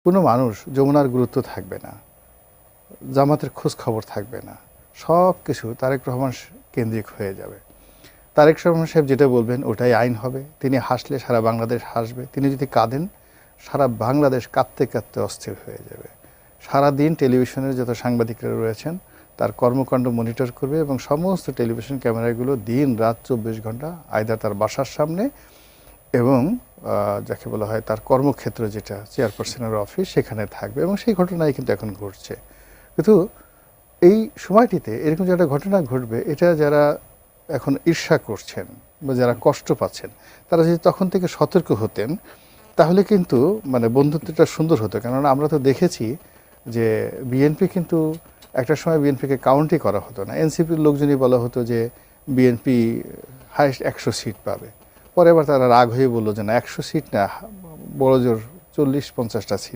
কোনো মানুষ যমুনার গুরুত্ব থাকবে না, জামাতের খোঁজ খবর থাকবে না, সব কিছু তারেক রহমান কেন্দ্রিক হয়ে যাবে। তারেক রহমান সাহেব যেটা বলবেন ওটাই আইন হবে। তিনি হাসলে সারা বাংলাদেশ হাসবে, তিনি যদি কাঁদেন সারা বাংলাদেশ কাঁদতে কাঁদতে অস্থির হয়ে যাবে। সারাদিন টেলিভিশনের যত সাংবাদিকরা রয়েছেন তার কর্মকাণ্ড মনিটর করবে এবং সমস্ত টেলিভিশন ক্যামেরাগুলো দিন রাত 24 ঘন্টা আইদার তার বাসার সামনে এবং যাকে বলা হয় তার কর্মক্ষেত্র যেটা চেয়ারপারসনের অফিস সেখানে থাকবে, এবং সেই ঘটনাই কিন্তু এখন ঘটছে। কিন্তু এই সময়টিতে এরকম যে একটা ঘটনা ঘটবে, এটা যারা এখন ঈর্ষা করছেন বা যারা কষ্ট পাচ্ছেন তারা যদি তখন থেকে সতর্ক হতেন তাহলে কিন্তু মানে বন্ধুত্বটা সুন্দর হতো। কেননা আমরা তো দেখেছি যে বিএনপি কিন্তু একটা সময় বিএনপিকে কাউন্টই করা হতো না। এনসিপির লোকজনই বলা হতো যে বিএনপি হাইস্ট 100 সিট পাবে। পরে আবার তারা রাগ হয়ে বললো যে না, 100 সিট না, বড় জোর 40-50টা সিট